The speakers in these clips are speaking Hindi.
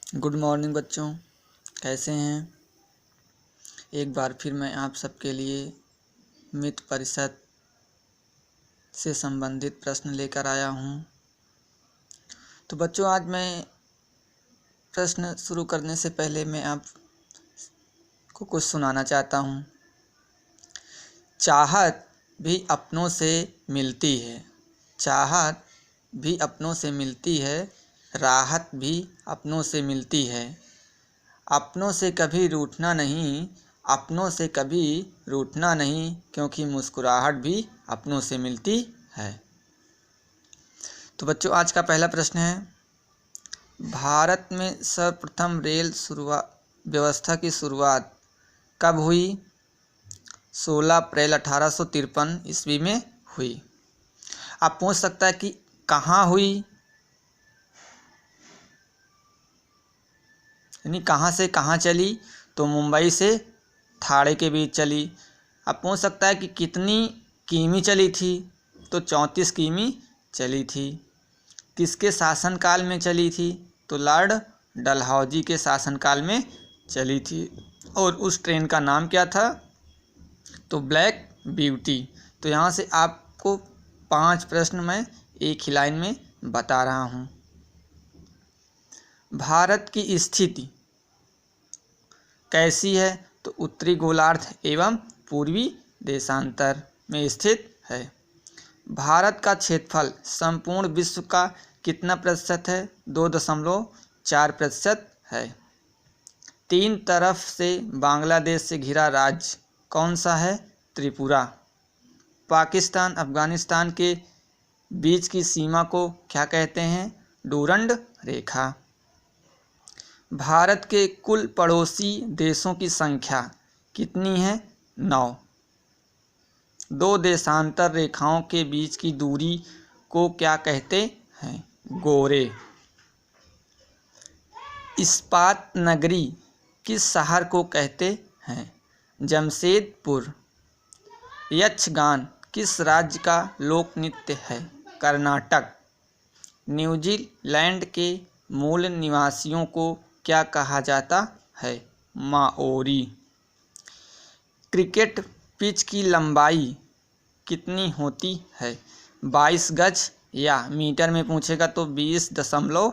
गुड मॉर्निंग बच्चों, कैसे हैं। एक बार फिर मैं आप सबके लिए मित्र परिषद से संबंधित प्रश्न लेकर आया हूं। तो बच्चों, आज मैं प्रश्न शुरू करने से पहले मैं आपको कुछ सुनाना चाहता हूं। चाहत भी अपनों से मिलती है, चाहत भी अपनों से मिलती है, राहत भी अपनों से मिलती है। अपनों से कभी रूठना नहीं, अपनों से कभी रूठना नहीं, क्योंकि मुस्कुराहट भी अपनों से मिलती है। तो बच्चों, आज का पहला प्रश्न है, भारत में सर्वप्रथम रेल व्यवस्था की शुरुआत कब हुई। 16 अप्रैल 1853 ईस्वी में हुई। आप पूछ सकता है कि कहाँ हुई, यानी कहाँ से कहाँ चली। तो मुंबई से थाड़े के बीच चली। अब पूछ सकता है कि कितनी किमी चली थी। तो 34 किमी चली थी। किसके शासनकाल में चली थी। तो लॉर्ड डलहौजी के शासनकाल में चली थी। और उस ट्रेन का नाम क्या था। तो ब्लैक ब्यूटी। तो यहाँ से आपको 5 प्रश्न मैं एक ही लाइन में बता रहा हूँ। भारत की स्थिति कैसी है। तो उत्तरी गोलार्ध एवं पूर्वी देशांतर में स्थित है। भारत का क्षेत्रफल संपूर्ण विश्व का कितना प्रतिशत है। 2.4% है। 3 तरफ से बांग्लादेश से घिरा राज्य कौन सा है। त्रिपुरा। पाकिस्तान अफगानिस्तान के बीच की सीमा को क्या कहते हैं। डूरंड रेखा। भारत के कुल पड़ोसी देशों की संख्या कितनी है। 9। 2 देशांतर रेखाओं के बीच की दूरी को क्या कहते हैं। गोरे। इस्पात नगरी किस शहर को कहते हैं। जमशेदपुर। यक्षगान किस राज्य का लोक नृत्य है। कर्नाटक। न्यूजीलैंड के मूल निवासियों को क्या कहा जाता है। माओरी। क्रिकेट पिच की लंबाई कितनी होती है। 22 गज, या मीटर में पूछेगा तो 20.12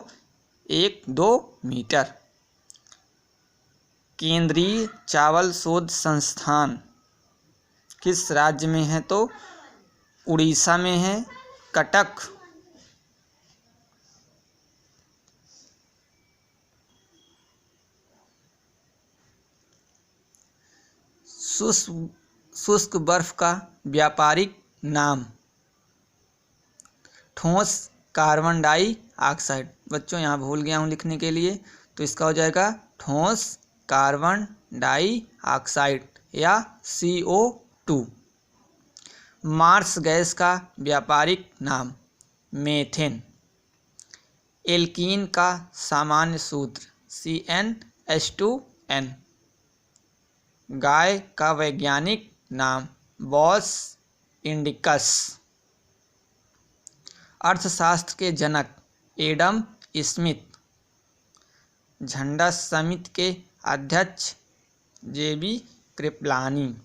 मीटर। केंद्रीय चावल शोध संस्थान किस राज्य में है। तो उड़ीसा में है, कटक। शुष्क बर्फ का व्यापारिक नाम। ठोस कार्बन डाइऑक्साइड। बच्चों, यहाँ भूल गया हूँ लिखने के लिए, तो इसका हो जाएगा ठोस कार्बन डाइऑक्साइड या CO2। मार्स गैस का व्यापारिक नाम। मीथेन। एल्कीन का सामान्य सूत्र CnH2n। गाय का वैज्ञानिक नाम बॉस इंडिकस। अर्थशास्त्र के जनक एडम स्मिथ। झंडा समिति के अध्यक्ष JB कृपलानी।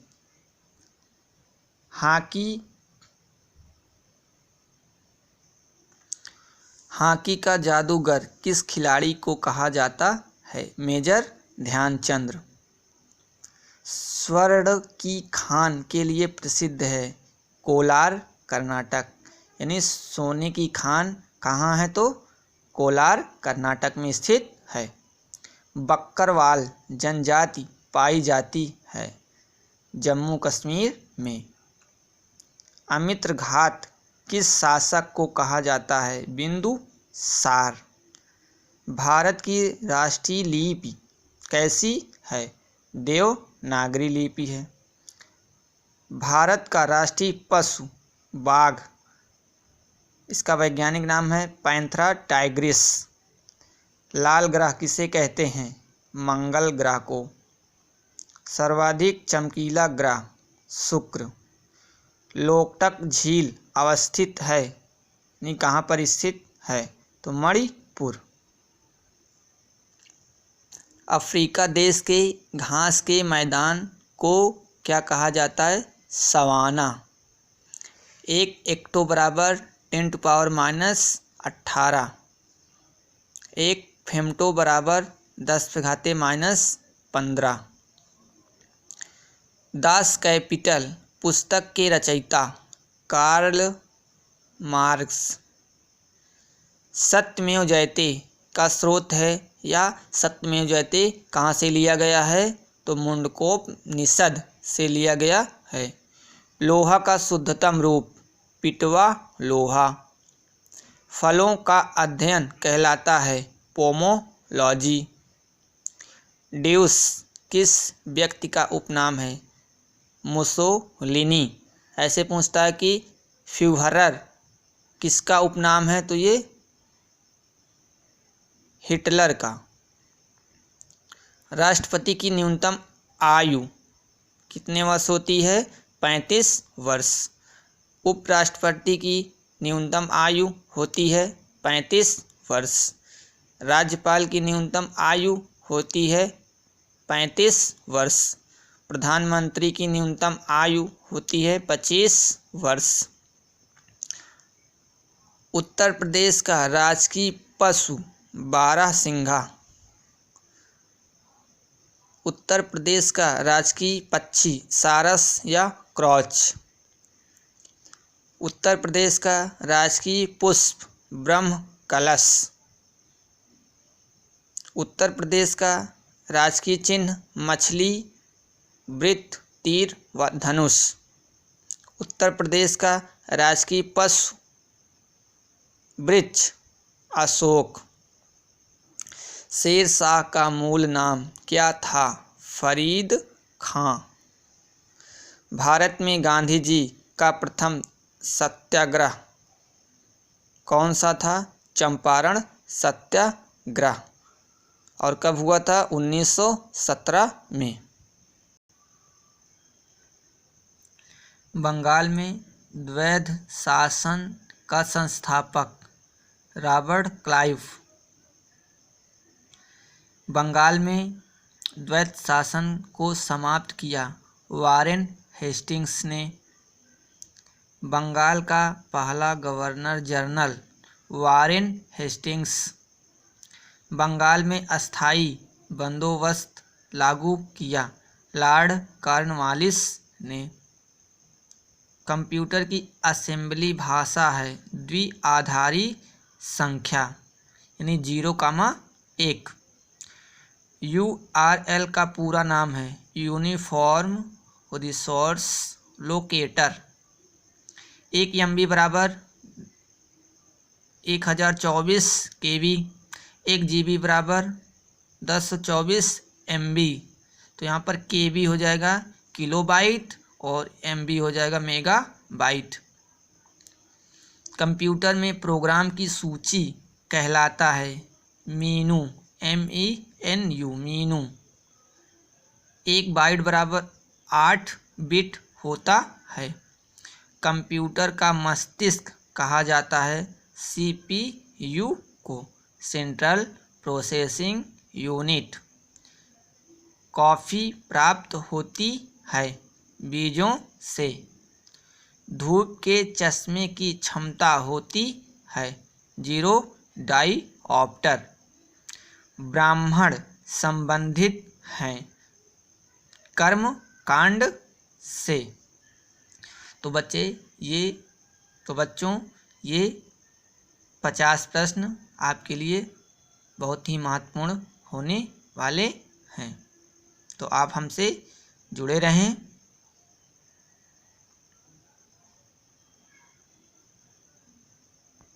हॉकी का जादूगर किस खिलाड़ी को कहा जाता है। मेजर ध्यानचंद। स्वर्ण की खान के लिए प्रसिद्ध है। कोलार, कर्नाटक। यानी सोने की खान कहाँ है। तो कोलार, कर्नाटक में स्थित है। बक्करवाल जनजाति पाई जाती है जम्मू कश्मीर में। अमित्र घात किस शासक को कहा जाता है। बिंदुसार। भारत की राष्ट्रीय लिपि कैसी है। देवनागरी लिपि है। भारत का राष्ट्रीय पशु बाघ। इसका वैज्ञानिक नाम है पैंथेरा टाइग्रिस। लाल ग्रह किसे कहते हैं। मंगल ग्रह को। सर्वाधिक चमकीला ग्रह शुक्र। लोकटक झील अवस्थित है, नहीं कहाँ पर स्थित है। तो मणिपुर। अफ्रीका देश के घास के मैदान को क्या कहा जाता है? सवाना। 1 हेक्टो बराबर 10⁻⁻18। 1 फेम्टो बराबर 10⁻⁻15। दास कैपिटल पुस्तक के रचयिता कार्ल मार्क्स। सत्यमेव जयते का स्रोत है या सत्यमेव जयते कहाँ से लिया गया है? तो मुंडकोपनिषद से लिया गया है। लोहा का शुद्धतम रूप पिटवा लोहा। फलों का अध्ययन कहलाता है पोमोलॉजी। ड्यूस किस व्यक्ति का उपनाम है? मुसोलिनी। ऐसे पूछता है कि फ्यूहरर किसका उपनाम है? तो ये हिटलर का। राष्ट्रपति की न्यूनतम आयु कितने वर्ष होती है? 35 वर्ष। उपराष्ट्रपति की न्यूनतम आयु होती है 35 वर्ष। राज्यपाल की न्यूनतम आयु होती है 35 वर्ष। प्रधानमंत्री की न्यूनतम आयु होती है 25 वर्ष। उत्तर प्रदेश का राजकीय पशु बारहसिंघा। उत्तर प्रदेश का राजकीय पक्षी सारस या क्रॉच। उत्तर प्रदेश का राजकीय पुष्प ब्रह्म कलश। उत्तर प्रदेश का राजकीय चिन्ह मछली, वृत्त, तीर व धनुष। उत्तर प्रदेश का राजकीय पशु वृक्ष अशोक। शेर शाह का मूल नाम क्या था? फरीद खां। भारत में गांधी जी का प्रथम सत्याग्रह कौन सा था? चंपारण सत्याग्रह। और कब हुआ था? 1917 में। बंगाल में द्वैध शासन का संस्थापक रॉबर्ट क्लाइव। बंगाल में द्वैध शासन को समाप्त किया वारेन हेस्टिंग्स ने। बंगाल का पहला governor general Warren Hastings. Bengal में अस्थायी बंदोबस्त लागू किया लॉर्ड कॉर्नवालिस ने। कंप्यूटर की असेंबली भाषा है द्विआधारी संख्या यानी 0,1। URL का पूरा नाम है यूनिफॉर्म रिसोर्स लोकेटर। 1 MB बराबर 1024 KB। 1 GB बराबर 1024 MB। तो यहाँ पर KB हो जाएगा किलोबाइट और MB हो जाएगा मेगाबाइट। कंप्यूटर में प्रोग्राम की सूची कहलाता है मीनू MENU मीनू। 1 बाइट बराबर 8 बिट होता है। कंप्यूटर का मस्तिष्क कहा जाता है CPU को सेंट्रल प्रोसेसिंग यूनिट। कॉफ़ी प्राप्त होती है बीजों से। धूप के चश्मे की क्षमता होती है 0 डायऑप्टर। ब्राह्मण संबंधित हैं कर्म कांड से। तो बच्चों ये 50 प्रश्न आपके लिए बहुत ही महत्वपूर्ण होने वाले हैं। तो आप हमसे जुड़े रहें।